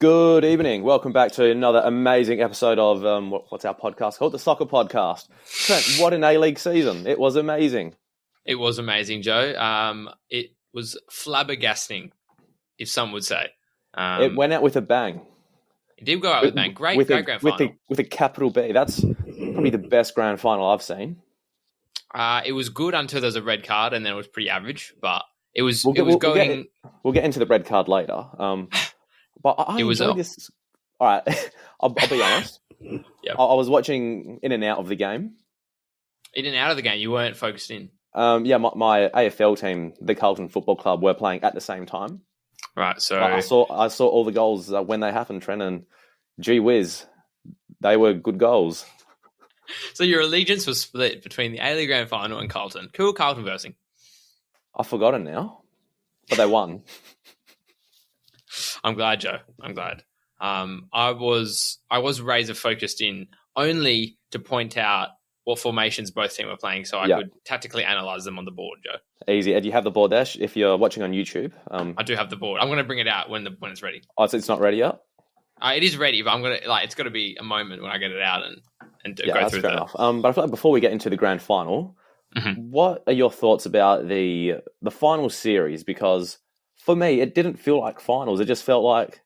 Good evening. Welcome back to another amazing episode of what's our podcast called? The Sokkah Podcast. Trent, what an A-League season. It was amazing. It was amazing, Joe. It was flabbergasting, if some would say. It went out with a bang. It did go out with a bang. Great grand final. With a capital B. That's probably the best grand final I've seen. It was good until there was a red card, and then it was pretty average. But it was We'll going. We'll get into the red card later. But I enjoyed this. All right, I'll be honest. Yep. I was watching in and out of the game. In and out of the game, you weren't focused in. My AFL team, the Carlton Football Club, were playing at the same time. Right, so I saw all the goals when they happened, Trent, and gee whiz, they were good goals. So your allegiance was split between the A-League Grand Final and Carlton. Cool, Carlton versing. I've forgotten now, but they won. I'm glad, Joe. I'm glad. I was razor focused in only to point out what formations both teams were playing, so I could tactically analyze them on the board, Joe. Easy. And you have the board there if you're watching on YouTube. I do have the board. I'm going to bring it out when it's ready. Oh, so it's not ready yet? It is ready, but it's got to be a moment when I get it out and go through that. Enough. But I feel like before we get into the grand final, what are your thoughts about the final series? Because for me, it didn't feel like finals. It just felt like,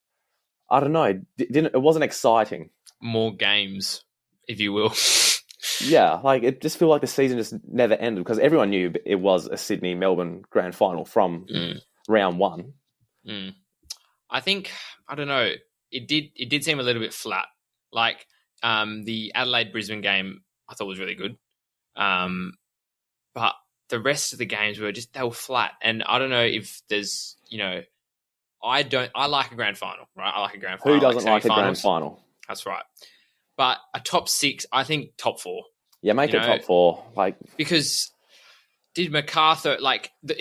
I don't know, it wasn't exciting. More games, if you will. Yeah, like it just felt like the season just never ended because everyone knew it was a Sydney-Melbourne grand final from round one. I think, I don't know, it did seem a little bit flat. Like the Adelaide-Brisbane game I thought was really good. But the rest of the games they were flat. And I don't know if there's, I like a grand final, right? I like a grand final. Who doesn't like a grand final? That's right. But a top six, I think top four. Yeah, make it top four. Because did MacArthur,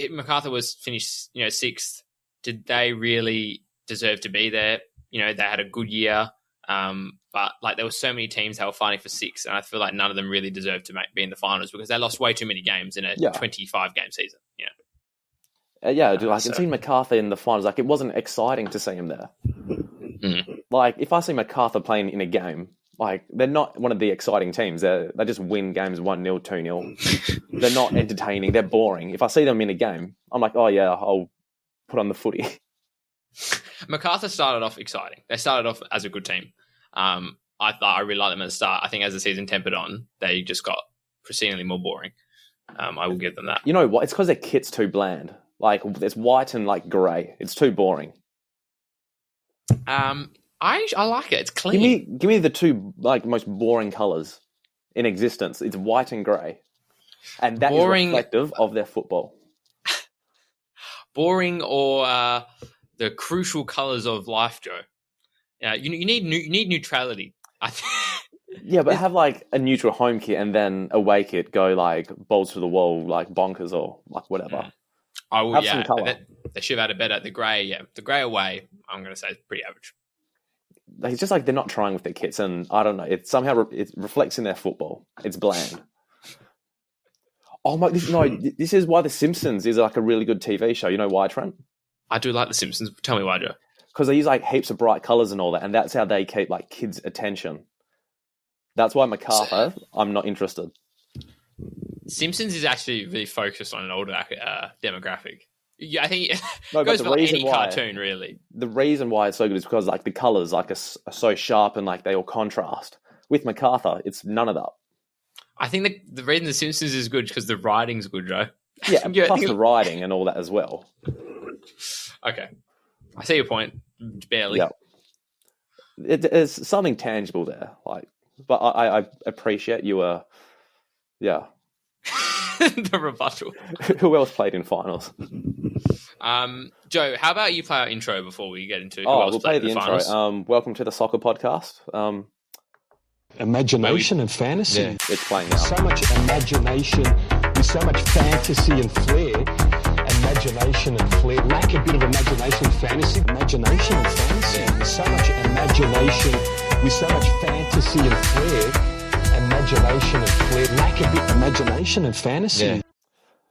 MacArthur was finished, sixth. Did they really deserve to be there? They had a good year. But there were so many teams that were fighting for six, and I feel like none of them really deserved to be in the finals because they lost way too many games in a 25-game season. I can see MacArthur in the finals. It wasn't exciting to see him there. If I see MacArthur playing in a game, they're not one of the exciting teams. They just win games 1-0, 2-0. They're not entertaining. They're boring. If I see them in a game, I'm like, oh yeah, I'll put on the footy. MacArthur started off exciting. They started off as a good team. I really liked them at the start. I think as the season tempered on, they just got proceedingly more boring. I will give them that. You know what? It's because their kit's too bland. It's white and grey. It's too boring. I like it. It's clean. Give me the two most boring colours in existence. It's white and grey, and that is reflective of their football. Boring or the crucial colours of life, Joe. You need neutrality. Yeah, but have a neutral home kit and then away kit go balls to the wall, bonkers or whatever. Have some colour. They should have had the grey. The grey away, I'm going to say, is pretty average. It's just they're not trying with their kits, and I don't know. It somehow it reflects in their football. It's bland. Oh my! This is why The Simpsons is a really good TV show. You know why, Trent? I do like The Simpsons. Tell me why, Joe. Because they use heaps of bright colours and all that, and that's how they keep kids' attention. That's why MacArthur, I'm not interested. Simpsons is actually really focused on an older demographic. Yeah, I think it goes for any cartoon, really. The reason why it's so good is because the colours are so sharp and they all contrast. With MacArthur, it's none of that. I think the reason The Simpsons is good is because the writing's good, Joe. Yeah, and plus the writing and all that as well. Okay. I see your point. Barely. Yeah. There's something tangible there. But I appreciate you the rebuttal. Who else played in finals? Joe, how about you play our intro before we get into who else we'll played play the intro. Finals? Welcome to the Sokkah Podcast. Imagination and fantasy. Yeah, it's playing now. So much imagination with so much fantasy and flair. Imagination and flair. Lack a bit of imagination, fantasy. Imagination and fantasy. Yeah. So much imagination with so much fantasy and flair. Imagination and flair. Lack a bit of imagination and fantasy. Yeah.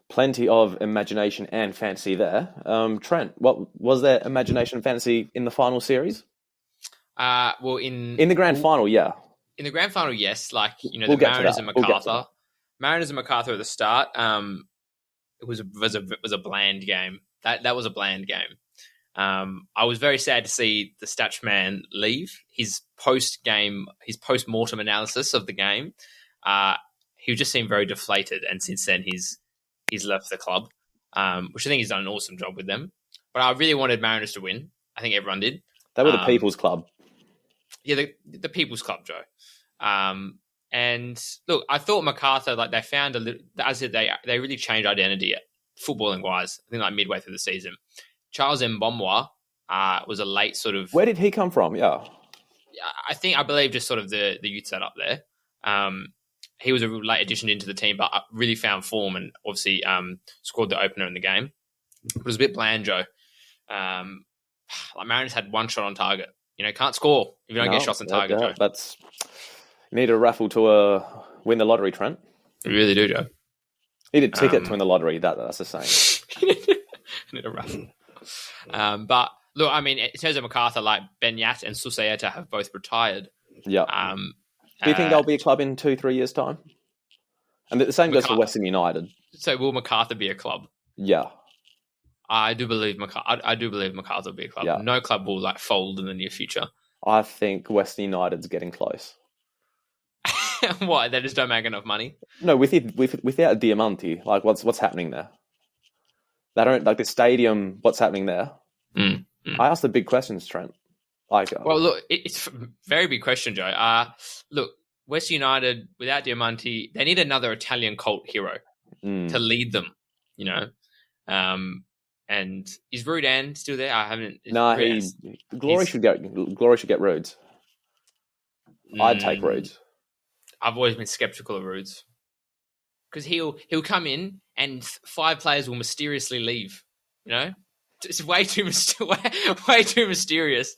Plenty of imagination and fantasy there. Trent, what was there imagination and fantasy in the final series? Well, In the grand final, yeah. in the grand final, yes. Like, you know, We'll the get to Mariners that. and We'll get to MacArthur. Mariners and MacArthur at the start. It was a bland game. That was a bland game. I was very sad to see the Statch man leave. His post-mortem analysis of the game, he just seemed very deflated, and since then he's left the club, which I think he's done an awesome job with them. But I really wanted Mariners to win. I think everyone did. They were the People's Club. Yeah, the People's Club, Joe. And look, I thought MacArthur, like, they found a little, as I said, they really changed identity footballing wise. I think like midway through the season. Charles Mbomwa was a late sort of. Where did he come from? Yeah, I believe just sort of the youth set up there. He was a late addition into the team, but really found form and obviously scored the opener in the game. It was a bit bland, Joe. Like Mariners had one shot on target. You know, can't score if you don't get shots on target, Joe. That's you need a raffle to win the lottery, Trent. You really do, Joe. You need a ticket to win the lottery. That's the same. Need a raffle. But look, I mean, in terms of MacArthur, like Benyat and Susaeta have both retired. Yeah. Do you think they'll be a club in 2-3 years' time? And the same goes for Western United. So will MacArthur be a club? Yeah. I do believe MacArthur will be a club. Yeah. No club will like fold in the near future. I think Western United's getting close. What? They just don't make enough money? No, without Diamante, like what's happening there? They don't like the stadium. What's happening there? I asked the big questions, Trent. Well, look, it's a very big question, Joe. Look, West United without Diamante, they need another Italian cult hero to lead them. You know, and is Rudan still there? I haven't. No, Glory should get Rhodes. I'd take Rhodes. I've always been skeptical of Rhodes because he'll come in and 5 players will mysteriously leave. You know, it's way too mysterious.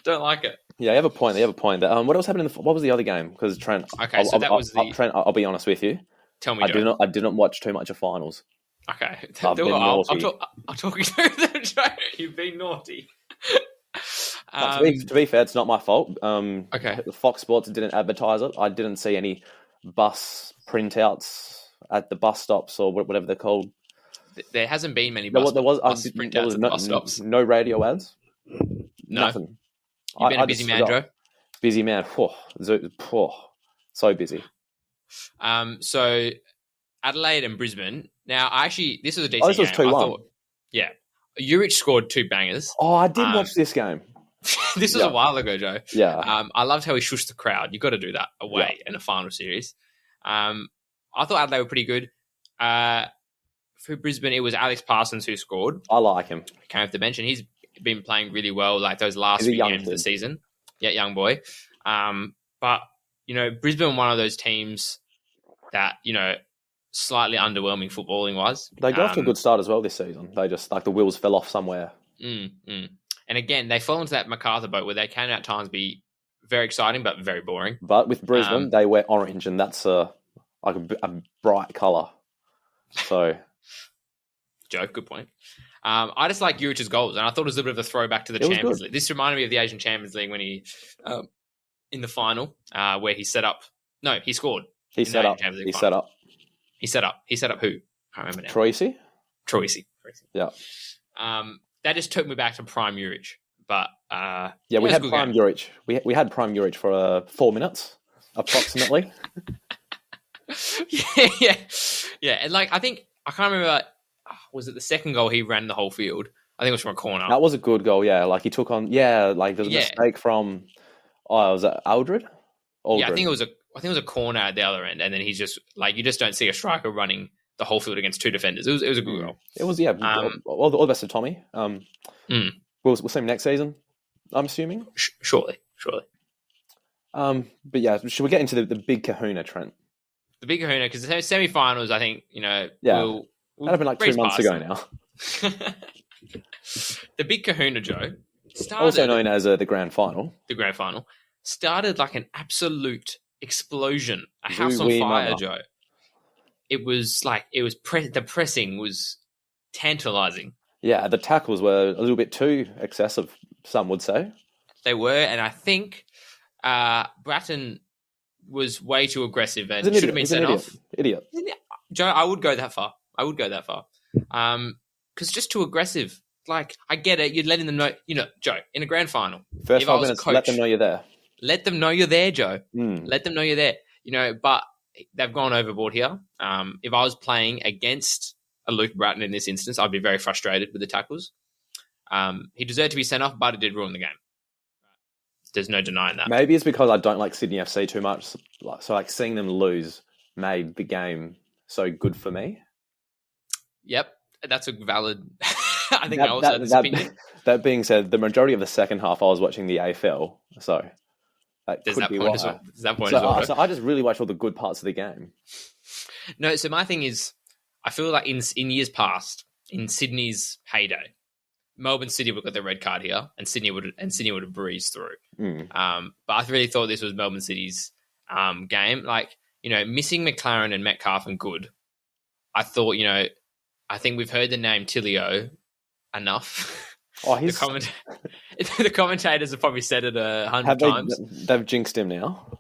Don't like it. Yeah, you have a point. What else happened what was the other game? Because Trent. Okay, Trent. I'll be honest with you. Tell me, Joe. I didn't watch too much of finals. Okay, I'll talk you through them, Joe. You've been naughty. To be fair, it's not my fault. Okay. Fox Sports didn't advertise it. I didn't see any bus printouts at the bus stops or whatever they're called. There hasn't been many bus printouts at the bus stops. No radio ads. No. Nothing. You've been a busy man, Joe. Busy man. So busy. So Adelaide and Brisbane. Now, this was a decent game. This was 2-1. Yeah. Juric scored 2 bangers. Oh, I did watch this game. This was a while ago, Joe. Yeah. I loved how he shushed the crowd. You've got to do that away in a final series. I thought Adelaide were pretty good. For Brisbane, it was Alex Parsons who scored. I like him. Came off the bench, and he's been playing really well, like those last few games of the season. Yeah, young boy. But, you know, Brisbane, one of those teams that, you know, slightly underwhelming footballing wise. They got off to a good start as well this season. They just, like, the wheels fell off somewhere. And again, they fell into that MacArthur boat where they can at times be very exciting but very boring. But with Brisbane, they wear orange, and that's a bright colour. So, Joe, good point. I just like Juric's goals, and I thought it was a bit of a throwback to the Champions League. This reminded me of the Asian Champions League when he, in the final, where he set up. No, he scored. He set up. He set up. He set up who? I can't remember now. Troisi. Yeah. That just took me back to prime Juric. But we had prime Juric. We had prime Juric for 4 minutes, approximately. Yeah. And like I can't remember. Was it the second goal he ran the whole field? I think it was from a corner. That was a good goal. Yeah, like he took on. Yeah, like there's a mistake from. Was it Aldred? Yeah, I think it was a corner at the other end, and then he's just like you just don't see a striker running the whole field against 2 defenders. It was a good goal. It was all the best to Tommy. We'll see him next season. I'm assuming. Surely. But yeah, should we get into the big Kahuna, Trent? The big Kahuna, because the semi-finals, I think that'd have been like 2 months ago now. The big Kahuna, Joe, also known as the grand final. The grand final started like an absolute explosion, a house on fire, Joe. It was the pressing was tantalizing. Yeah, the tackles were a little bit too excessive, some would say. They were, and I think Bratton was way too aggressive and should have been sent off. Idiot. Joe, I would go that far. Because just too aggressive. Like, I get it. You're letting them know, Joe, in a grand final. First 5 minutes, let them know you're there. Let them know you're there, Joe. Let them know you're there. But they've gone overboard here. If I was playing against a Luke Bratton in this instance, I'd be very frustrated with the tackles. He deserved to be sent off, but it did ruin the game. There's no denying that. Maybe it's because I don't like Sydney FC too much. So like seeing them lose made the game so good for me. Yep, that's a valid. I think I also had this opinion. That being said, the majority of the second half I was watching the AFL, so that could be why. So I just really watched all the good parts of the game. No, so my thing is, I feel like in years past, in Sydney's heyday, Melbourne City would have got the red card here, and Sydney would have breezed through. But I really thought this was Melbourne City's game. Like, missing McLaren and Metcalf and Good. I thought, I think we've heard the name Tilio enough. Oh, the commentators have probably said it 100 times. They've jinxed him now.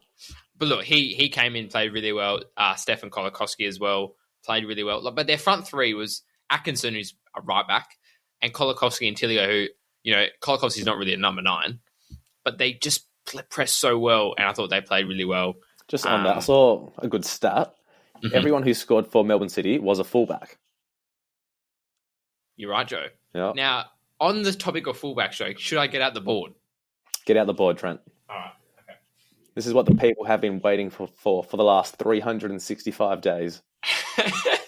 But look, he came in, played really well. Stefan Kolakowski as well played really well. But their front three was Atkinson, who's a right back, and Kolakowski and Tilio, who, Kolakowski's not really a number 9, but they just pressed so well, and I thought they played really well. Just on that, I saw a good stat. Mm-hmm. Everyone who scored for Melbourne City was a fullback. You're right, Joe. Yeah. Now, on the topic of fullback, Joe, should I get out the board? Get out the board, Trent. All right. Okay. This is what the people have been waiting for the last 365 days.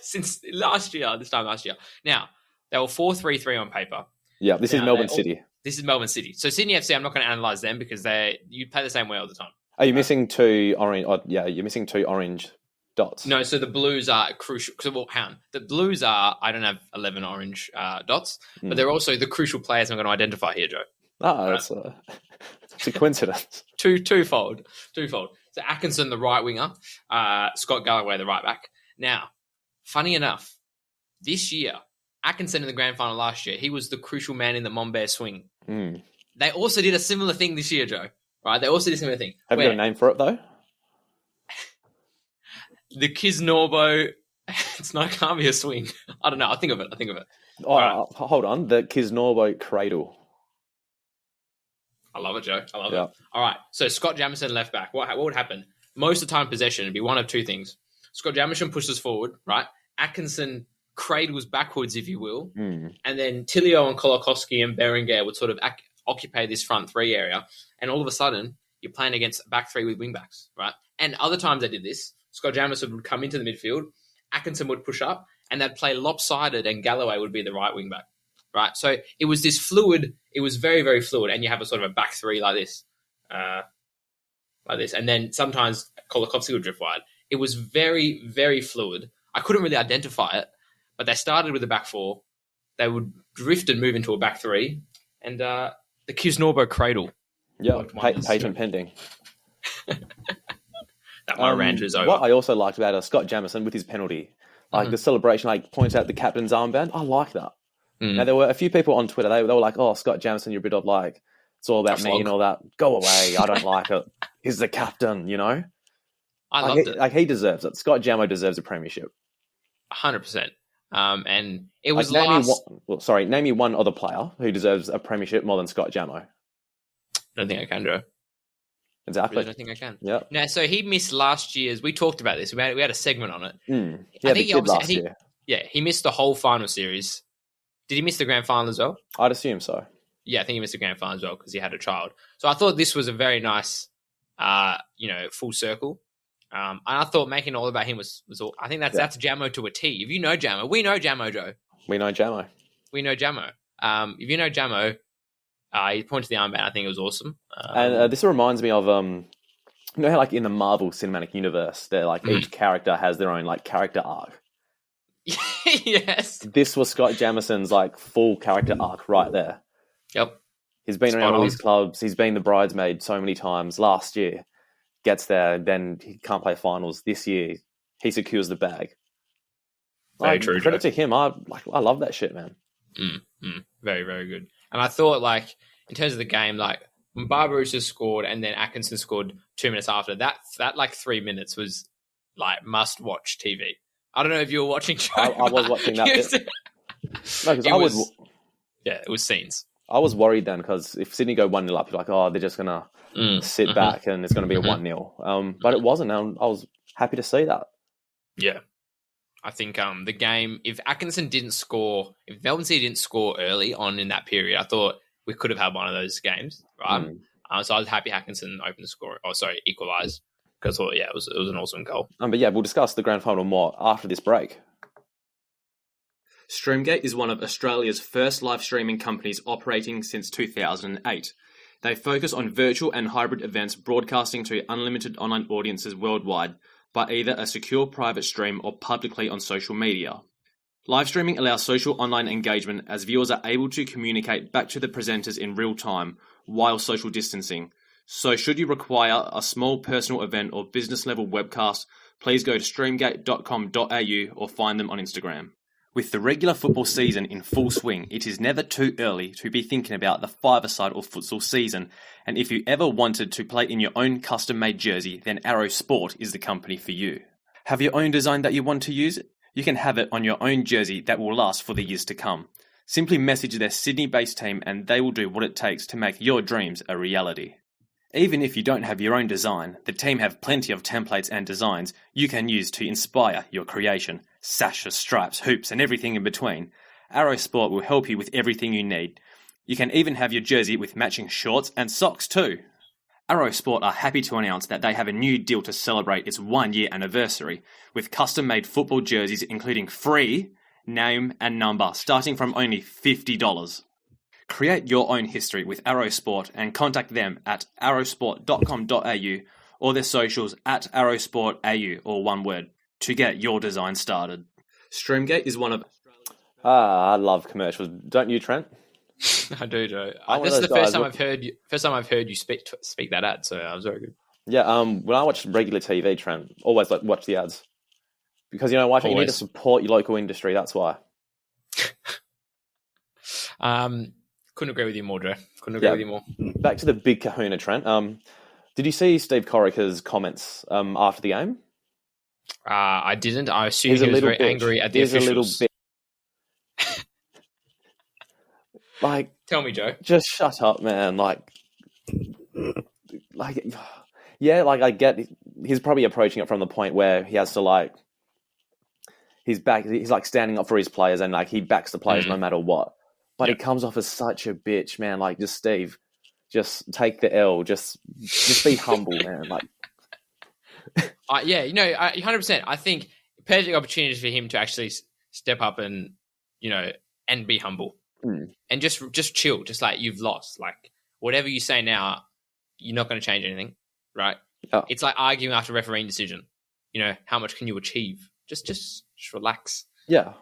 Since this time last year. Now, they were 4-3-3 on paper. Yeah, this is Melbourne City. This is Melbourne City. So Sydney FC, I'm not going to analyse them because you play the same way all the time. Are you missing 2 orange? You're missing 2 orange dots. No, so the Blues are crucial. The Blues are, I don't have 11 orange dots, but they're also the crucial players I'm going to identify here, Joe. That's it's a coincidence. Twofold. So Atkinson, the right winger, Scott Galloway, the right back. Now, funny enough, this year, Atkinson in the grand final last year, he was the crucial man in the Monbear swing. They also did a similar thing this year, Joe. Right? They also did a similar thing. Have you got a name for it, though? The Kisnorbo, can't be a swing. I don't know. I'll think of it. Oh, right. Hold on. The Kisnorbo Cradle. I love it, Joe. I love it. All right. So Scott Jamieson left back. What would happen? Most of the time possession would be one of two things. Scott Jamieson pushes forward, right? Atkinson cradles backwards, if you will. And then Tilio and Kolakowski and Berenguer would sort of occupy this front three area. And all of a sudden, you're playing against a back three with wingbacks, right? And other times they did this. Scott Jamieson would come into the midfield, Atkinson would push up, and they'd play lopsided, and Galloway would be the right wing back, right? So it was this fluid. It was very, very fluid, and you have a sort of a back three like this, and then sometimes Kolakowski would drift wide. It was very, very fluid. I couldn't really identify it, but they started with a back four. They would drift and move into a back three, and the Kisnorbo Cradle. Yeah, patent pending. That my rant is over. What I also liked about Scott Jamieson with his penalty, the celebration, points out the captain's armband. I like that. Now, there were a few people on Twitter, they were like, oh, Scott Jamieson, you're a bit of it's all about me and all that. Go away. I don't like it. He's the captain, I loved it. He deserves it. Scott Jamo deserves a premiership. 100%. And it was name me one other player who deserves a premiership more than Scott Jamo. I don't think I can, Joe. Exactly. I don't think I can. Yeah. Now, so he missed last year's. We talked about this. We had a segment on it. Yeah, I think last year. Yeah, he missed the whole final series. Did he miss the grand final as well? I'd assume so. Yeah, I think he missed the grand final as well because he had a child. So I thought this was a very nice, full circle. And I thought making it all about him was all. I think that's Jamo to a T. If you know Jamo, we know Jamo, Joe. We know Jamo. If you know Jamo. He pointed to the armband. I think it was awesome. And this reminds me of, how in the Marvel Cinematic Universe, they're each character has their own character arc. Yes. This was Scott Jamison's full character arc right there. Yep. He's been around all these clubs. He's been the bridesmaid so many times. Last year, gets there, then he can't play finals. This year, he secures the bag. Very true. Credit to him. I love that shit, man. Very, very good. And I thought, in terms of the game, when Barbarousse scored and then Atkinson scored 2 minutes after, that like 3 minutes was like must-watch TV. I don't know if you were watching. I was watching that bit. No, because it was scenes. I was worried then because if Sydney go 1-0 up, you're like, oh, they're just going to sit back and it's going to be a 1-0. But it wasn't. I was happy to see that. Yeah. I think the game, if Atkinson didn't score, if Melbourne City didn't score early on in that period, I thought we could have had one of those games, right? So I was happy Atkinson opened the score. Equalised. Because, it was an awesome goal. But we'll discuss the grand final more after this break. Streamgate is one of Australia's first live streaming companies operating since 2008. They focus on virtual and hybrid events broadcasting to unlimited online audiences worldwide by either a secure private stream or publicly on social media. Live streaming allows social online engagement as viewers are able to communicate back to the presenters in real time while social distancing. So should you require a small personal event or business level webcast, please go to streamgate.com.au or find them on Instagram. With the regular football season in full swing, it is never too early to be thinking about the five-a-side or futsal season, and if you ever wanted to play in your own custom-made jersey, then Arrow Sport is the company for you. Have your own design that you want to use? You can have it on your own jersey that will last for the years to come. Simply message their Sydney-based team and they will do what it takes to make your dreams a reality. Even if you don't have your own design, the team have plenty of templates and designs you can use to inspire your creation. Sashes, stripes, hoops, and everything in between. Arrow Sport will help you with everything you need. You can even have your jersey with matching shorts and socks too. Arrow Sport are happy to announce that they have a new deal to celebrate its 1-year anniversary, with custom-made football jerseys including free name and number starting from only $50. Create your own history with Arrow Sport and contact them at arrowsport.com.au or their socials at arrowsportau, or one word, to get your design started. Streamgate is one of... I love commercials. Don't you, Trent? I do, Joe. This is the first time I've heard you speak that ad, so I was very good. Yeah, when I watch regular TV, Trent, always watch the ads. Because you know why? You need to support your local industry, that's why. Couldn't agree with you more, Joe. Couldn't agree with you more. Back to the big kahuna, Trent. Did you see Steve Corica's comments after the game? I didn't. I assume he was very angry at the officials. A little bit. Tell me, Joe. Just shut up, man. I get he's probably approaching it from the point where he has to he's standing up for his players and he backs the players no matter what. But he comes off as such a bitch, man. Just Steve, just take the L. Just be humble, man. 100%. I think perfect opportunity for him to actually step up and be humble and just chill. Just you've lost. Whatever you say now, you're not going to change anything, right? Oh. It's like arguing after a refereeing decision. How much can you achieve? Just relax. Yeah.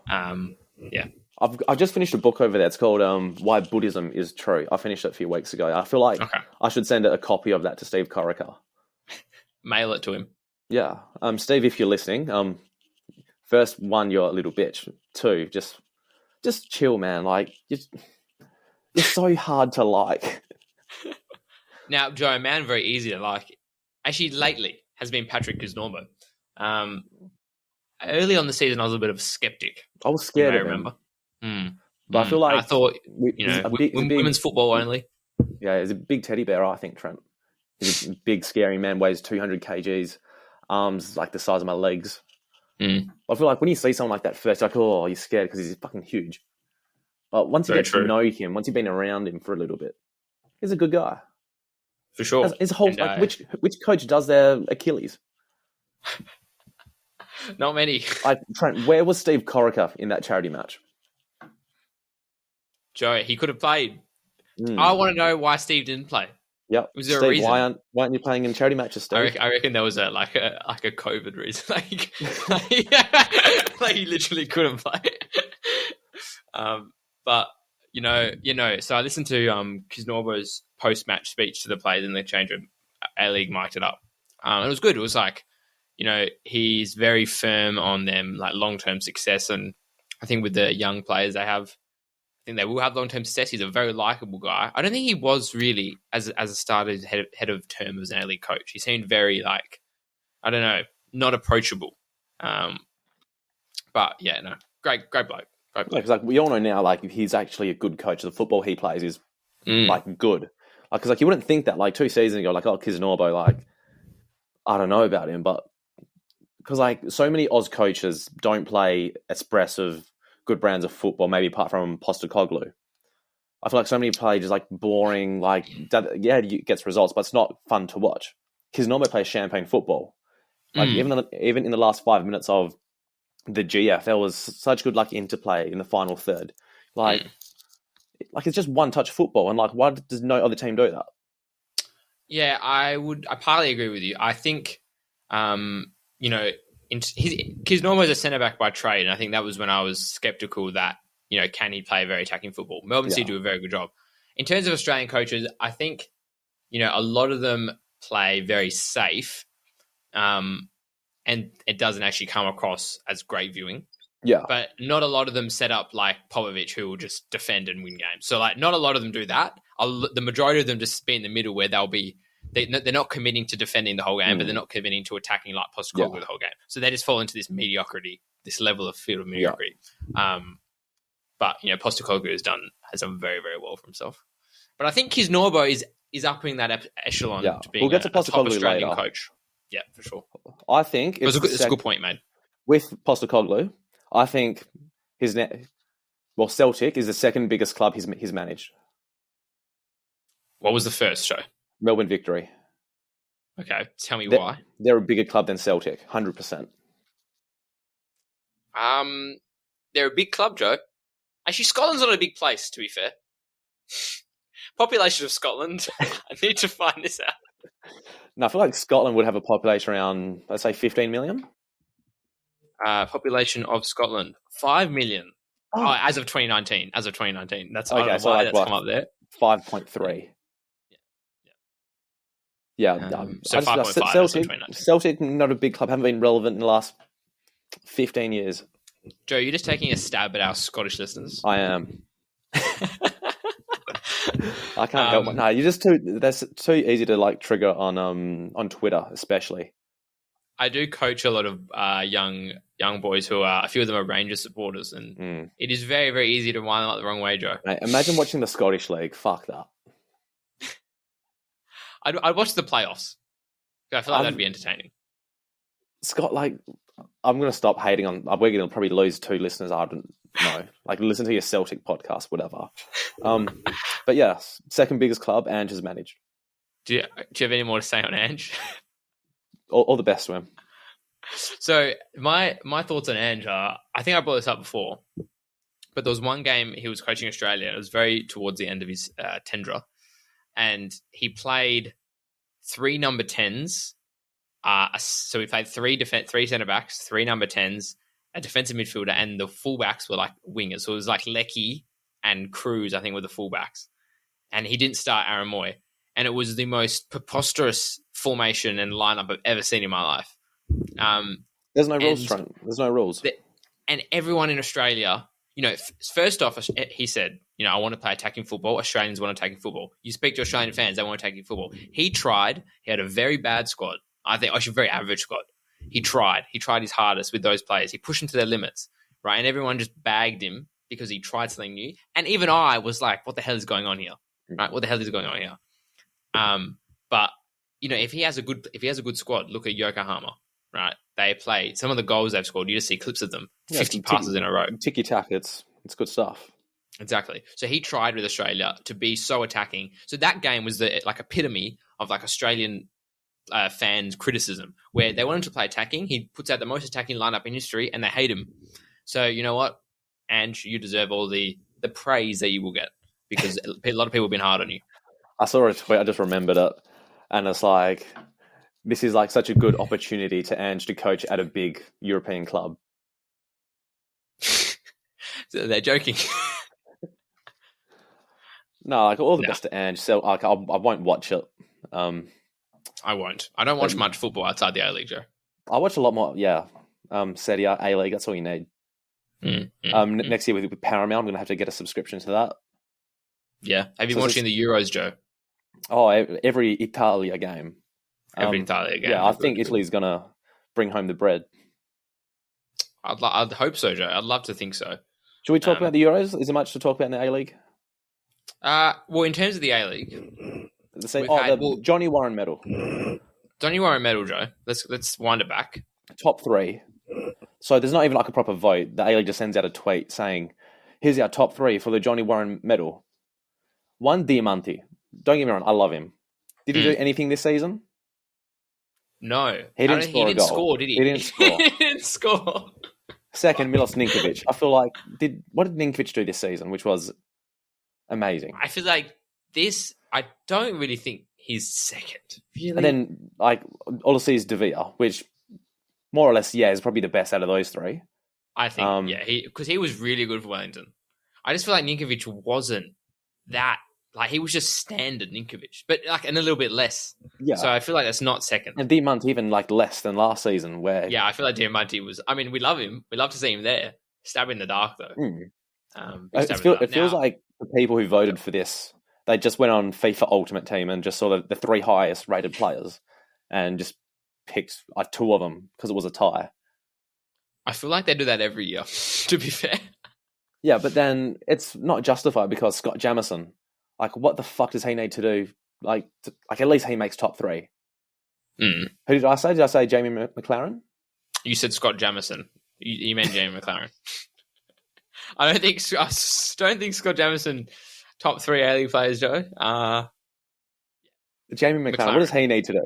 Yeah. I've just finished a book over there. It's called Why Buddhism is True. I finished it a few weeks ago. I feel like I should send a copy of that to Steve Corica. Mail it to him. Yeah. Steve, if you're listening, first, 1, you're a little bitch. 2, just chill, man. You're so hard to like. Now, Joe, man, very easy to like. Actually, lately has been Patrick Kisnorbo. Early on the season, I was a bit of a skeptic. I was scared of him. Remember. But I feel like... I thought, women's football only. Yeah, he's a big teddy bear, I think, Trent. He's a big, scary man, weighs 200 kgs, arms the size of my legs. I feel like when you see someone like that first, you're scared because he's fucking huge. But once you get to know him, once you've been around him for a little bit, he's a good guy. For sure. His whole, which coach does their Achilles? Not many. Trent, where was Steve Corica in that charity match? Joe, he could have played. I want to know why Steve didn't play. Yep. Was there Steve, a reason? Why aren't you playing in charity matches, Steve? I reckon there was a COVID reason. He literally couldn't play. But so I listened to Kisnorbo's post-match speech to the players in the change room. A-League mic'd it up. It was good. It was he's very firm on them, long-term success. And I think with the young players they have, think they will have long-term success. He's a very likable guy. I don't think he was really, as a starter, head of term as an A-League coach. He seemed very, like, I don't know, not approachable. But, yeah, no, great bloke. Because like we all know now, like he's actually a good coach. The football he plays is like good. Like, because like you wouldn't think that like 2 seasons ago, like Kisnorbo, like I don't know about him, but because like so many Oz coaches don't play expressive, good brands of football. Maybe apart from Postecoglou, I feel like so many play just like boring. Like yeah, he gets results, but it's not fun to watch. Kisnorbo plays champagne football. Like even in the last 5 minutes of the GF, there was such good like interplay in the final third. Like it's just one touch football, and like why does no other team do that? Yeah, I partly agree with you. I think Kisnorbo is a centre back by trade, and I think that was when I was skeptical that can he play very attacking football. Melbourne City do a very good job in terms of Australian coaches. I think a lot of them play very safe. And it doesn't actually come across as great viewing. Yeah. But not a lot of them set up like Popovic, who will just defend and win games. So like not a lot of them do that. The majority of them just be in the middle where they're not committing to defending the whole game, but they're not committing to attacking like Postecoglou the whole game. So they just fall into this mediocrity, this level of field of mediocrity. But Postecoglou has done very, very well for himself. But I think Kisnorbo is upping that echelon to being a top Australian coach. Yeah, for sure. I think it's a good point, mate. With Postecoglou, I think Celtic is the second biggest club he's managed. What was the first show? Melbourne Victory. Okay, tell me why. They're a bigger club than Celtic, 100%. They're a big club, Joe. Actually, Scotland's not a big place, to be fair. Population of Scotland. I need to find this out. No, I feel like Scotland would have a population around, let's say, 15 million. Population of Scotland, 5 million. Oh, as of 2019. That's okay. So why that's come up there. 5.3. Yeah. So 5.5. Celtic, not a big club. Haven't been relevant in the last 15 years. Joe, you're just taking a stab at our Scottish listeners. I am. I can't help it. No, you're just that's too easy to like trigger on Twitter, especially. I do coach a lot of young boys who are, a few of them are Rangers supporters, and it is very, very easy to wind them up the wrong way, Joe. Mate, imagine watching the Scottish League. Fuck that. I'd watch the playoffs. I feel like that'd be entertaining. Scott, like, I'm going to stop hating on. We're going to probably lose 2 listeners. I don't know. Like, listen to your Celtic podcast, whatever. But yeah, second biggest club, Ange has managed. Do you have any more to say on Ange? All the best to him. So my thoughts on Ange are, I think I brought this up before, but there was one game he was coaching Australia. It was very towards the end of his tenure, and he played 3 number 10s. So we played 3 centre backs, 3 number 10s, a defensive midfielder, and the fullbacks were like wingers. So it was like Leckie and Cruz, I think, were the fullbacks. And he didn't start Aaron Moy. And it was the most preposterous formation and lineup I've ever seen in my life. There's no rules, Trent. There's no rules. And everyone in Australia, first off, he said, I want to play attacking football. Australians want attacking football. You speak to Australian fans, they want attacking football. He tried. He had a very bad squad. I think actually very average squad. He tried his hardest with those players. He pushed them to their limits, right? And everyone just bagged him because he tried something new. And even I was like, what the hell is going on here? Right? What the hell is going on here? But if he has a good squad, look at Yokohama, right? They play some of the goals they've scored. You just see clips of them, 50 passes in a row. Tiki-tack, it's good stuff. Exactly. So he tried with Australia to be so attacking. So that game was the like epitome of like Australian fans' criticism, where they want him to play attacking. He puts out the most attacking lineup in history, and they hate him. So you know what, Ange, you deserve all the praise that you will get, because a lot of people have been hard on you. I saw a tweet, I just remembered it, and it's like, this is like such a good opportunity to Ange to coach at a big European club. So they're joking. No, like all the best to Ange. So like, I won't watch it. I won't. I don't watch much football outside the A-League, Joe. I watch a lot more, Serie A, A-League, that's all you need. Next year with Paramount, I'm going to have to get a subscription to that. Yeah. Have you been watching the Euros, Joe? Oh, every Italia game. Every Italia game. Yeah, I think Italy's going to bring home the bread. I'd hope so, Joe. I'd love to think so. Should we talk about the Euros? Is there much to talk about in the A-League? Well, in terms of the A-League... the Johnny Warren medal. Johnny Warren medal, Joe. Let's wind it back. Top 3. So there's not even like a proper vote. The A-League just sends out a tweet saying, here's our top 3 for the Johnny Warren medal. 1, Diamanti. Don't get me wrong, I love him. Did he do anything this season? No. He didn't score, did he? He didn't score. He didn't score. Second, Milos Ninkovic. I feel like, what did Ninkovic do this season, which was amazing? I feel like I don't really think he's second. Really? And then, like, Ulysses Devere, which more or less, is probably the best out of those 3. I think, because he was really good for Wellington. I just feel like Ninkovic wasn't that, like, he was just standard Ninkovic, but like, and a little bit less. Yeah. So I feel like that's not second. And Diamante even like less than last season, where I feel like Diamante was. I mean, we love him. We love to see him there, stab in the dark though. It feels like the people who voted for this, they just went on FIFA Ultimate Team and just saw the 3 highest rated players and just picked 2 of them because it was a tie. I feel like they do that every year. To be fair. Yeah, but then it's not justified because Scott Jamieson. Like, what the fuck does he need to do? Like at least he makes top 3. Who did I say? Did I say Jamie McLaren? You said Scott Jamieson. You meant Jamie McLaren. I don't think Scott Jamieson top 3 A-League players, Joe. Jamie McLaren. What does he need to do?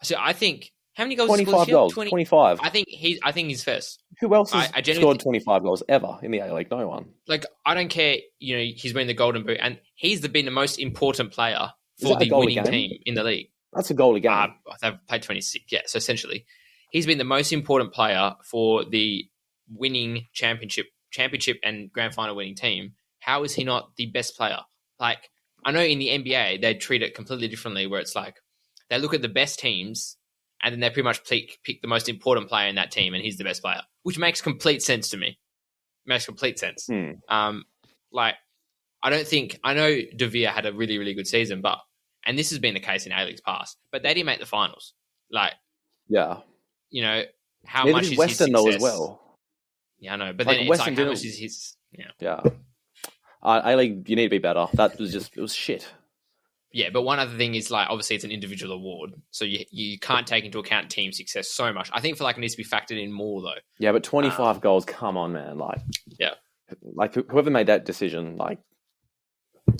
So I think how many goals? 25 goals. 25. I think he's first. Who else has scored 25 goals ever in the A-League? No one. Like, I don't care. You know, he's been the Golden Boot, and he's been the most important player for the winning team in the league. That's a goal a game. They've played 26. Yeah, so essentially, he's been the most important player for the winning championship and grand final winning team. How is he not the best player? Like, I know in the NBA they treat it completely differently, where it's like they look at the best teams. And then they pretty much pick the most important player in that team, and he's the best player, which makes complete sense to me. Makes complete sense. Like, I know De Vere had a really, really good season, and this has been the case in A-League's past, but they didn't make the finals. Like, yeah, you know, how much is Western his success? Though as well. Yeah, I know, but like then it's Western like how much is his? Yeah. A-League, you need to be better. It was shit. Yeah, but one other thing is, like, obviously it's an individual award, so you can't take into account team success so much. I think it needs to be factored in more, though. Yeah, but 25 goals, come on, man. Like, whoever made that decision, like,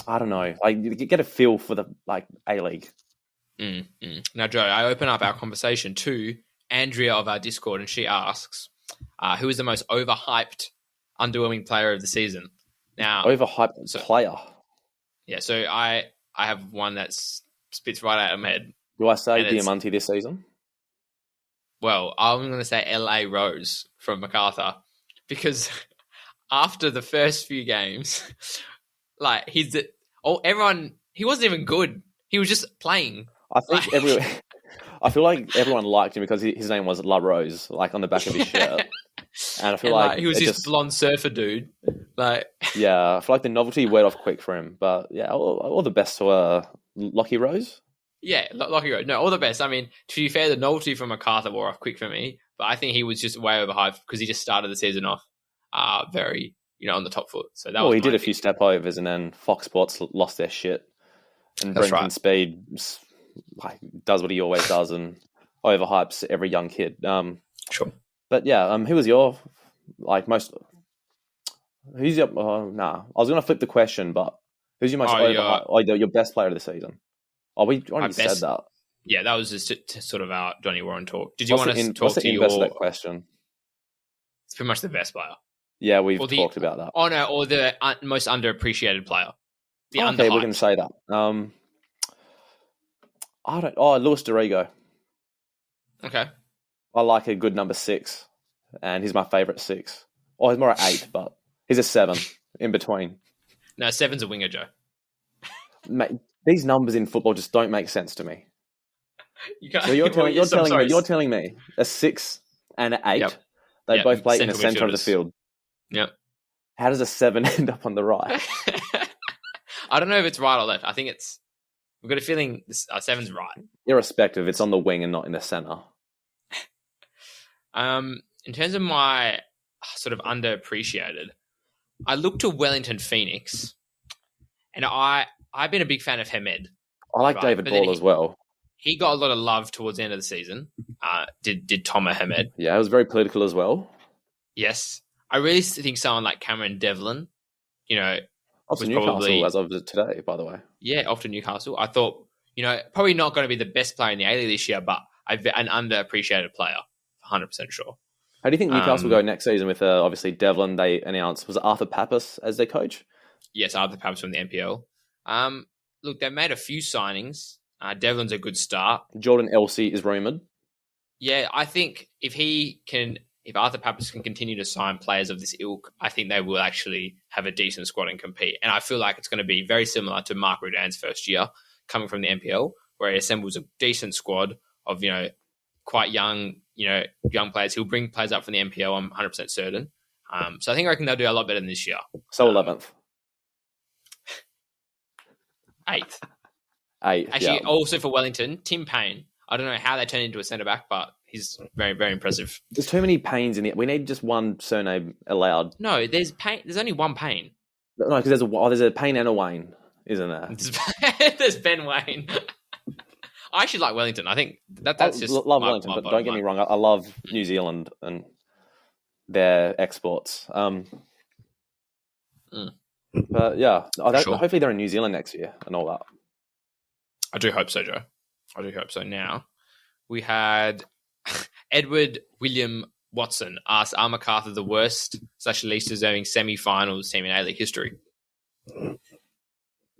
I don't know. Like, you get a feel for the, like, A-League. Now, Joe, I open up our conversation to Andrea of our Discord, and she asks, who is the most overhyped, underwhelming player of the season? Now, overhyped player? Yeah, so I have one that spits right out of my head. Do I say Diamante this season? Well, I'm going to say LA Rose from MacArthur because after the first few games, like he wasn't even good. He was just playing. I feel like everyone liked him because his name was La Rose, like on the back of his shirt. And I feel like he was this blonde surfer dude. Like, yeah, I feel like the novelty went off quick for him. But yeah, all the best to Lockie Rose. Yeah, Lockie Rose. No, all the best. I mean, to be fair, the novelty from MacArthur wore off quick for me. But I think he was just way overhyped because he just started the season off very, on the top foot. So that he did a few step overs, and then Fox Sports lost their shit. And Brenton Speed does what he always does and overhypes every young kid. Sure. But yeah, who was your most? Who's your? I was going to flip the question, but who's your most overhyped? Your best player of the season? Oh, we already said that. Yeah, that was just sort of our Johnny Warren talk. Did you want us to talk to your? What's the inverse of that question? It's pretty much the best player. Yeah, we've talked about that. Oh no, or the most underappreciated player. Okay, we can say that. Luis Dorigo. Okay. I like a good number 6, and he's my favourite 6. Oh, he's more at 8, but he's a 7 in between. No, 7's a winger, Joe. Mate, these numbers in football just don't make sense to me. So you're telling me a 6 and an 8, they both play in the centre of the field. Yep. How does a 7 end up on the right? I don't know if it's right or left. I think we've got a feeling 7's right. Irrespective, it's on the wing and not in the centre. In terms of my sort of underappreciated, I look to Wellington Phoenix, and I've been a big fan of Hamed. I like David Ball as well. He got a lot of love towards the end of the season. Did Tomer Hamed? Yeah, it was very political as well. Yes, I really think someone like Cameron Devlin, Off to Newcastle as of today, by the way. Yeah, off to Newcastle. I thought, probably not going to be the best player in the A-League this year, but an underappreciated player, 100% sure. How do you think Newcastle will go next season with, obviously, Devlin? They announced, was it Arthur Pappas as their coach? Yes, Arthur Pappas from the NPL. Look, they've made a few signings. Devlin's a good start. Jordan Elsey is rumoured. Yeah, I think if Arthur Pappas can continue to sign players of this ilk, I think they will actually have a decent squad and compete. And I feel like it's going to be very similar to Mark Rudan's first year coming from the NPL, where he assembles a decent squad of, quite young players. He'll bring players up from the NPL, I'm 100% certain. So I reckon they'll do a lot better than this year. So 11th. 8th. 8th, actually, yeah. Also for Wellington, Tim Payne. I don't know how they turned into a centre-back, but he's very, very impressive. There's too many Paynes in it. We need just one surname allowed. No, there's Payne. There's only one Payne. No, because there's a Payne and a Wayne, isn't there? There's Ben Wayne. I actually like Wellington. I think that's just love Wellington, but don't get me wrong. I love New Zealand and their exports. But yeah, Sure. Hopefully they're in New Zealand next year and all that. I do hope so, Joe. I do hope so. Now, we had Edward William Watson asked, are MacArthur the worst / least deserving semi-finals team in A-League history?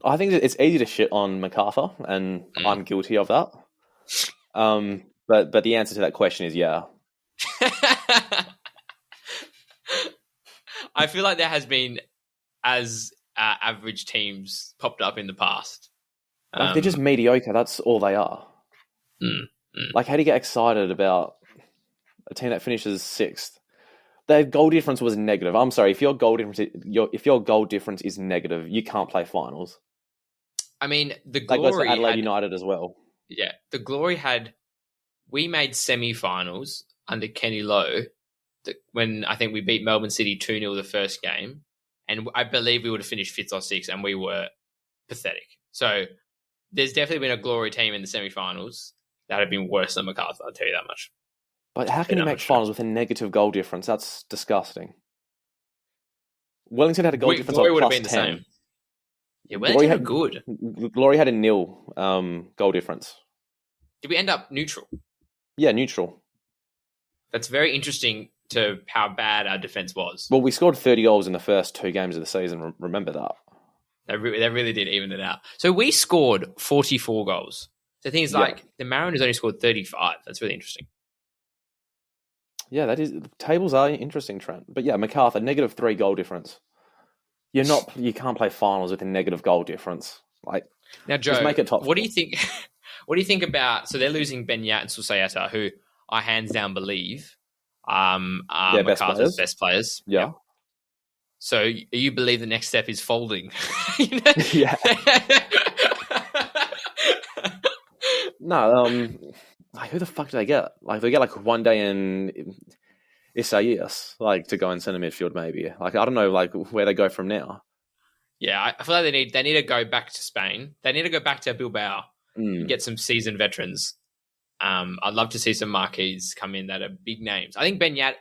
I think it's easy to shit on MacArthur, and I'm guilty of that. But the answer to that question is yeah. I feel like there has been as average teams popped up in the past. They're just mediocre. That's all they are. Like, how do you get excited about a team that finishes 6th? Their goal difference was negative. I'm sorry, if your goal difference is negative, you can't play finals. I mean, the Glory Adelaide United as well. Yeah, the Glory we made semi-finals under Kenny Lowe when I think we beat Melbourne City 2-0 the first game, and I believe we would have finished 5th or 6th, and we were pathetic. So there's definitely been a Glory team in the semi-finals that have been worse than MacArthur, I'll tell you that much. But how can you make finals with a negative goal difference? That's disgusting. Wellington had a goal difference of would have plus been the 10. same. Yeah, Wellington were good. Glory had a 0 goal difference. Did we end up neutral? Yeah, neutral. That's very interesting to how bad our defence was. Well, we scored 30 goals in the first 2 games of the season. Remember that. They really did even it out. So we scored 44 goals. The thing is, the Mariners only scored 35. That's really interesting. Yeah, that is. Tables are interesting, Trent. But yeah, MacArthur, -3 goal difference. You can't play finals with a negative goal difference. Like, now, Joe, just make it top. What do you think? What do you think about? So they're losing Benyat and Susayeta, who I hands down believe are MacArthur's best players. Yeah. So you believe the next step is folding? Yeah. No, who the fuck do they get? Like, they get one day in Isaias, to go in centre midfield, maybe. I don't know, where they go from now. Yeah, I feel like they need to go back to Spain. They need to go back to Bilbao and get some seasoned veterans. I'd love to see some marquees come in that are big names. I think Benyat,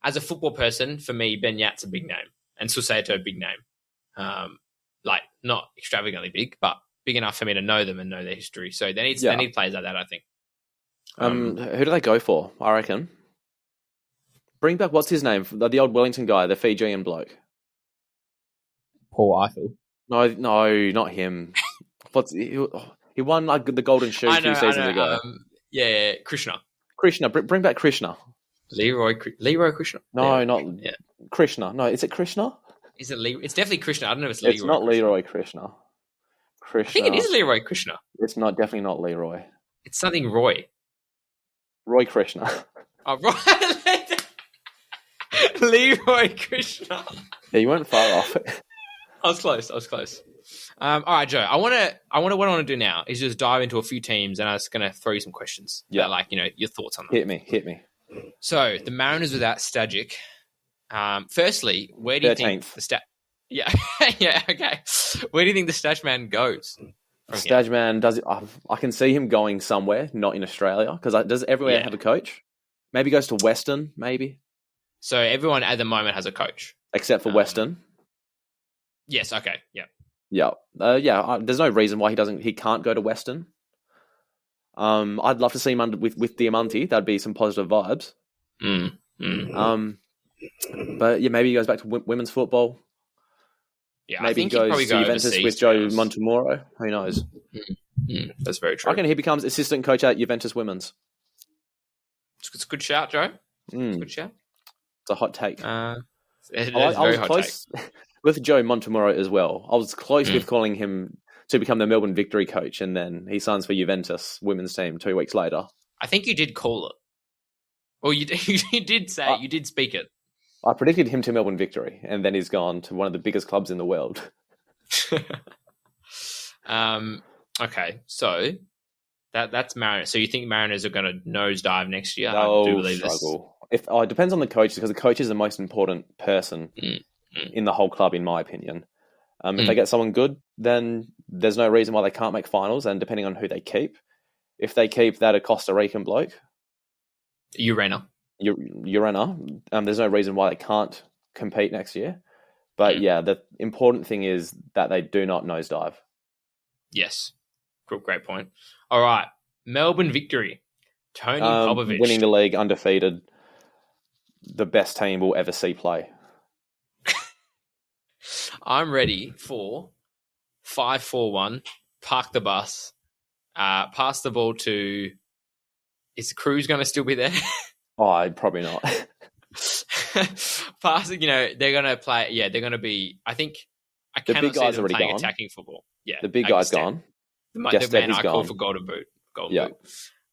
as a football person, for me, Benyat's a big name, and Susayeta a big name. Not extravagantly big, but big enough for me to know them and know their history. So they need players like that, I think. Who do they go for, I reckon? Bring back, what's his name? The old Wellington guy, the Fijian bloke. Paul Eiffel. No, not him. He won the Golden Shoe 2 seasons ago. Krishna. Krishna, bring back Krishna. Leroy Krishna. No, not Krishna. No, is it Krishna? Is it Leroy? It's definitely Krishna. I don't know if it's Leroy. It's not Leroy Krishna. I think it is Leroy Krishna. It's definitely not Leroy. It's something Roy. Roy Krishna. Oh, Roy. Leroy Krishna. Yeah, you weren't far off. I was close. All right, Joe. What I want to do now is just dive into a few teams, and I'm just going to throw you some questions. Yeah, your thoughts on them. Hit me. So the Mariners without Stajic. Firstly, where do you 13th. think the stat? Yeah, yeah, okay. Where do you think the Stash Man goes? Stash Man does it. I can see him going somewhere, not in Australia, because does everywhere have a coach? Maybe goes to Western, maybe. So everyone at the moment has a coach, except for Western. Yes. Okay. Yeah. Yeah. There's no reason why he can't go to Western. I'd love to see him with Diamante. That'd be some positive vibes. But yeah, maybe he goes back to women's football. Yeah, maybe he goes probably to Juventus with Joe Montemuro. Who knows? That's very true. I reckon he becomes assistant coach at Juventus Women's. It's a good shout, Joe. It's a good shout. It's a hot take. I was close with Joe Montemuro as well. I was close with calling him to become the Melbourne Victory coach, and then he signs for Juventus women's team 2 weeks later. I think you did call it. Or you did say it. You did speak it. I predicted him to Melbourne Victory, and then he's gone to one of the biggest clubs in the world. Okay, so that's Mariners. So you think Mariners are going to nosedive next year? They'll I do believe struggle. It depends on the coach, because the coach is the most important person in the whole club, in my opinion. If they get someone good, then there's no reason why they can't make finals, and depending on who they keep. If they keep that Costa Rican bloke... Urena, there's no reason why they can't compete next year. But yeah, the important thing is that they do not nosedive. Yes. Great point. All right. Melbourne Victory. Tony Popovich. Winning the league undefeated. The best team we'll ever see play. I'm ready for 5-4-1. Park the bus. Pass the ball to... Is Cruz going to still be there? Probably not. Passing, they're going to play. Yeah, they're going to be. I cannot big guy's see them already playing gone. attacking football. Yeah, the big guy's gone. The man I call gone. for Golden Boot. Boot.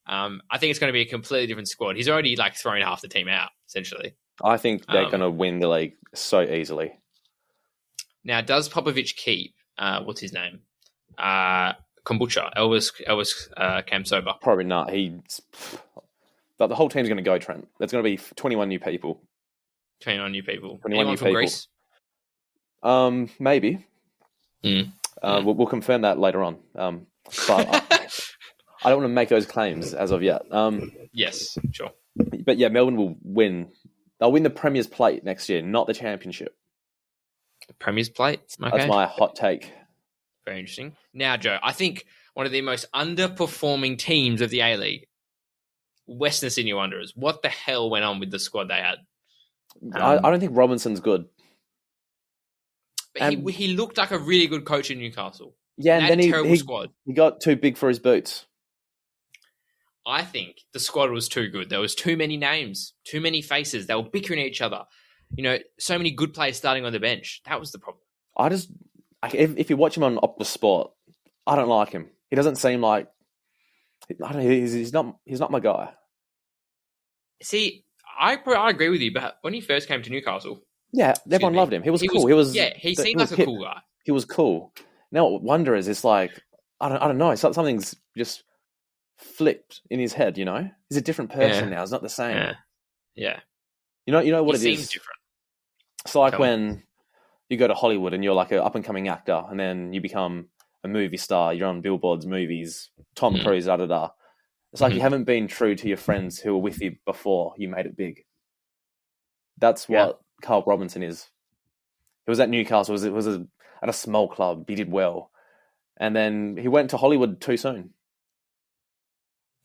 I think it's going to be a completely different squad. He's already thrown half the team out, essentially. I think they're going to win the league so easily. Now, does Popovich keep? What's his name? Kombucha, Elvis Kamsoba. Probably not. The whole team's going to go, Trent. There's going to be 21 new people. 21 new people. 21 Anyone new from people. Greece? Maybe. We'll confirm that later on. But I don't want to make those claims as of yet. Yes, sure. But yeah, Melbourne will win. They'll win the Premier's Plate next year, not the Championship. The Premier's Plate? Okay. That's my hot take. Very interesting. Now, Joe, I think one of the most underperforming teams of the A-League, Western Sydney Wanderers. What the hell went on with the squad they had? I don't think Robinson's good. But he looked like a really good coach in Newcastle. Yeah, and then terrible squad. He got too big for his boots. I think the squad was too good. There was too many names, too many faces. They were bickering at each other. So many good players starting on the bench. That was the problem. If you watch him on Optus Sport, I don't like him. He doesn't seem like... I don't know, he's not my guy. See, I agree with you, but when he first came to Newcastle... Yeah, everyone loved him. He was cool. He seemed like a cool guy. He was cool. Now, what Wanderers is like... I don't know. Something's just flipped in his head, He's a different person now. It's not the same. Yeah. You know what it is? He seems different. It's like when you go to Hollywood and you're like an up-and-coming actor, and then you become a movie star. You're on billboards, movies, Tom Cruise, da-da-da. It's like you haven't been true to your friends who were with you before you made it big. That's what Carl Robinson is. He was at Newcastle. It was at a small club. He did well. And then he went to Hollywood too soon.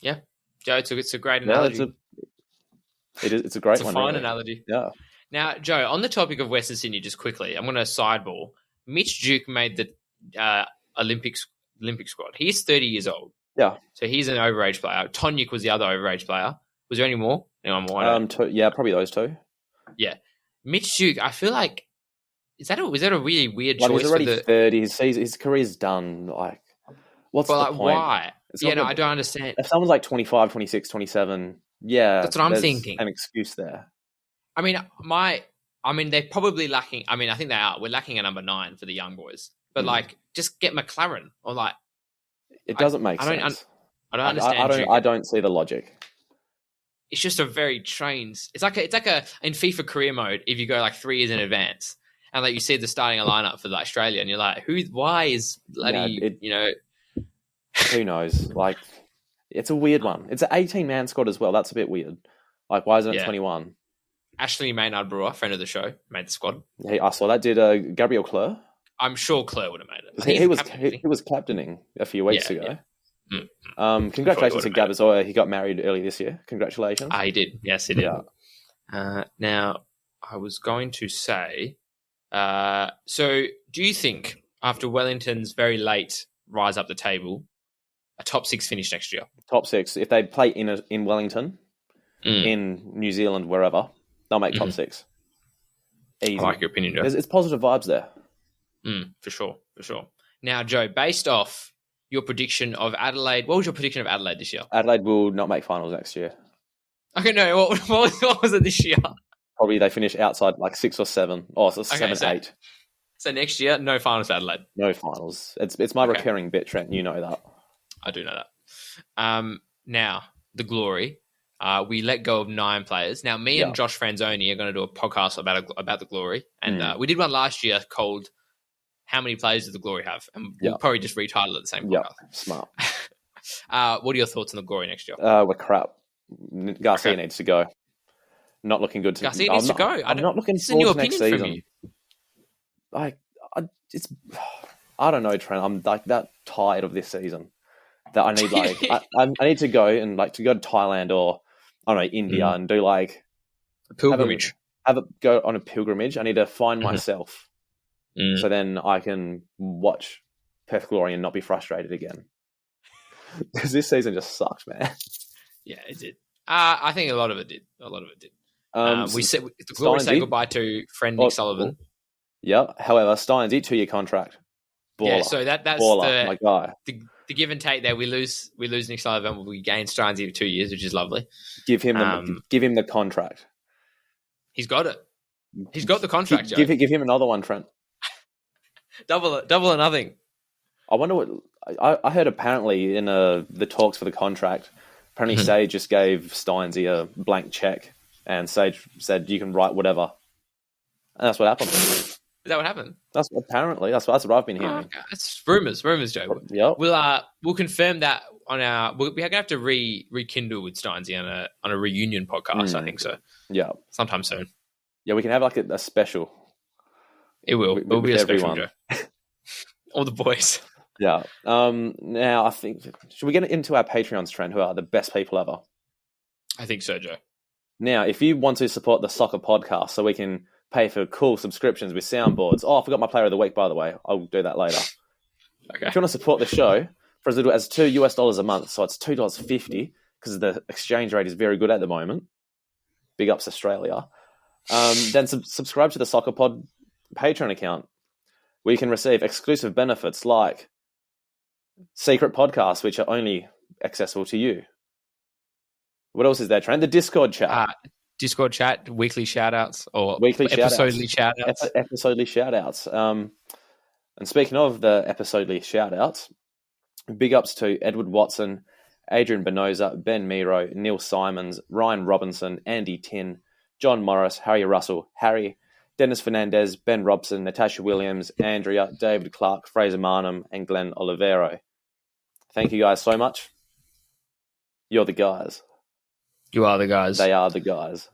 Yeah. Joe, it's a great analogy. It's a great one. It's a fine really. analogy. Yeah. Now, Joe, on the topic of Western Sydney, just quickly, I'm going to sideball. Mitch Duke made the Olympic squad. He's 30 years old. Yeah. So he's an overage player. Tonyuk was the other overage player. Was there any more? Anyone more? Probably those two. Yeah. Mitch Duke, I feel like, was that a really weird choice? He's already 30. His career's done. What's the point? Why? I don't understand. If someone's 25, 26, 27, yeah. That's what I'm thinking. An excuse there. I mean, they're probably lacking. I mean, I think they are. We're lacking a number 9 for the young boys. But just get McLaren or It doesn't make sense. I don't understand. I don't see the logic. It's just a very trained. It's like a in FIFA career mode. If you go 3 years in advance, and you see the starting lineup for Australia, and you're like, why is bloody Who knows? It's a weird one. It's an 18-man squad as well. That's a bit weird. Why isn't it 21? Ashley Maynard Brewer, friend of the show, made the squad. I saw that. Did Gabriel Clerc? I'm sure Clerc would have made it. He was captaining a few weeks ago. Yeah. Congratulations to Gab as well. He got married early this year. Congratulations. He did. Yes, he did. Yeah. Now, I was going to say, so do you think after Wellington's very late rise up the table, a top 6 finish next year? Top 6. If they play in Wellington, in New Zealand, wherever, they'll make top 6. Easy. I like your opinion, Joe. It's positive vibes there. For sure. Now, Joe, based off your prediction of Adelaide, what was your prediction of Adelaide this year? Adelaide will not make finals next year. Okay, no, what was it this year? Probably they finish outside 6 or 7. Oh, so 7, 8. So next year, no finals for Adelaide. No finals. It's my recurring bit, Trent. You know that. I do know that. Now, the Glory. We let go of 9 players. Now, me and Josh Franzoni are going to do a podcast about the Glory. And we did one last year called How Many Players Does the Glory Have? And we'll probably just retitle it the same podcast. Smart. What are your thoughts on the Glory next year? We're crap. Garcia needs to go. Not looking good. Garcia needs to go. I'm not looking forward to next season. I don't know, Trent. I'm that tired of this season that I need I need to go and to go to Thailand or I don't know India and do a pilgrimage. Have a go on a pilgrimage. I need to find myself so then I can watch Perth Glory and not be frustrated again. Because this season just sucked, man. Yeah, it did. I think a lot of it did. We said the Glory say goodbye to friend Nick Sullivan. Yeah. However, Steins 2-year contract. Baller. Yeah, so that's baller, my guy. The give and take there. We lose Nick Sullivan. We gain Steins 2 years, which is lovely. Give him the contract. He's got it. He's got the contract. Give him another one, Trent. Double or nothing. I wonder what I heard. Apparently, in the talks for the contract, apparently Sage just gave Steins a blank check, and Sage said you can write whatever, and that's what happened. Is that what happened? That's what I've been hearing. Okay. It's rumors, Joe. Yeah, we'll confirm that on our. We're going to have to rekindle with Steins on a reunion podcast. I think so. Yeah, sometime soon. Yeah, we can have a special. It will. It'll be a special, Joe. All the boys. Yeah. Now I think should we get into our Patreons, Trent, who are the best people ever? I think so, Joe. Now, if you want to support the Sokkah Podcast so we can pay for cool subscriptions with soundboards. Oh, I forgot my player of the week, by the way. I'll do that later. Okay. If you want to support the show for as little as $2 a month, so it's $2.50 because the exchange rate is very good at the moment. Big ups Australia. Then subscribe to the Sokkah Pod Patreon account where you can receive exclusive benefits like secret podcasts, which are only accessible to you. What else is there, Trent? The Discord chat. Discord chat, weekly shout-outs, or episodely shout-outs. Episodely shout-outs. And speaking of the episodely shout-outs, big ups to Edward Watson, Adrian Benoza, Ben Miro, Neil Simons, Ryan Robinson, Andy Tin, John Morris, Harry Russell, Harry, Dennis Fernandez, Ben Robson, Natasha Williams, Andrea, David Clark, Fraser Marnham, and Glenn Olivero. Thank you guys so much. You're the guys. You are the guys. They are the guys.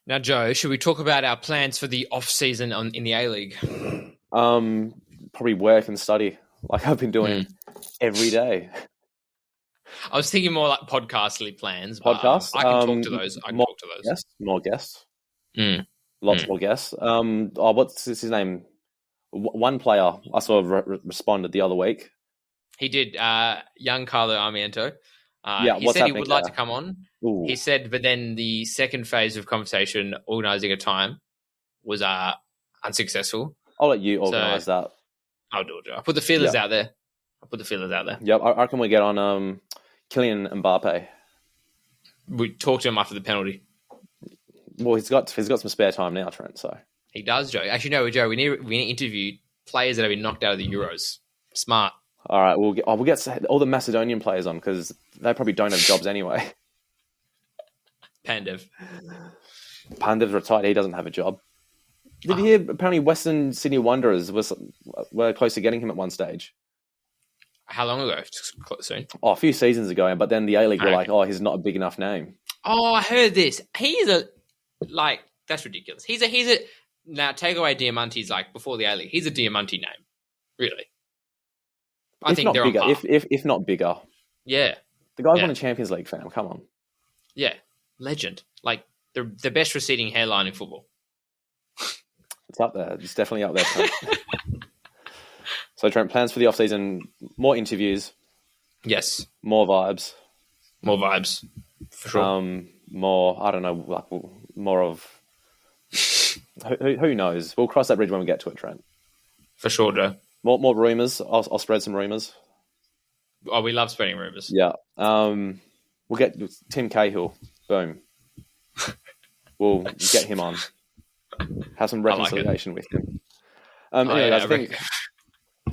Now, Joe, should we talk about our plans for the off-season in the A-League? Probably work and study, like I've been doing every day. I was thinking more like podcastly plans. Podcasts? I can talk to those. More guests. Lots more guests. What's his name? One player I saw responded the other week. He did. Young Carlo Armiento. He said he would like to come on. Ooh. He said, but then the second phase of conversation, organising a time, was unsuccessful. I'll let you organise that. I'll do it, Joe. I'll put the feelers out there. Yep, I reckon we get on Kylian Mbappe. We talk to him after the penalty. Well, he's got some spare time now, Trent. So He does, Joe. Actually, no, Joe. We need to interview players that have been knocked out of the Euros. Smart. all right, we'll get all the Macedonian players on because they probably don't have jobs anyway. Pandev. Pandev's retired; he doesn't have a job. Did you hear? Apparently, Western Sydney Wanderers were close to getting him at one stage. How long ago? Soon. Oh, a few seasons ago, but then the A-League were like, "Oh, he's not a big enough name." Oh, I heard this. That's ridiculous. He's a now take away Diamante's before the A-League. He's a Diamante name, really. I think they're bigger, on par. if not bigger. Yeah, The guy's won a Champions League, fam. Come on. yeah, legend. The best receding hairline in football. It's up there. It's definitely up there, Trent. So, Trent, plans for the off-season, more interviews. Yes. More vibes. More vibes. For sure. More, I don't know, more of... who knows? We'll cross that bridge when we get to it, Trent. For sure, Joe. More rumours. I'll spread some rumours. Oh, we love spreading rumours. Yeah. We'll get Tim Cahill. Boom. We'll get him on. Have some reconciliation with him. Anyway, guys, I think...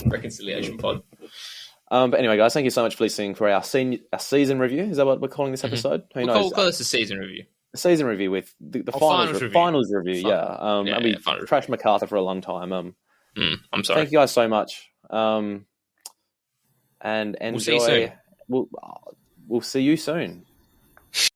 Reconciliation pod. But anyway, guys, thank you so much for listening for our season review. Is that what we're calling this episode? Who knows? We'll call this a season review. A season review with the finals review. Yeah. And we trashed MacArthur for a long time. I'm sorry. Thank you guys so much. And enjoy. We'll see you soon. We'll see you soon.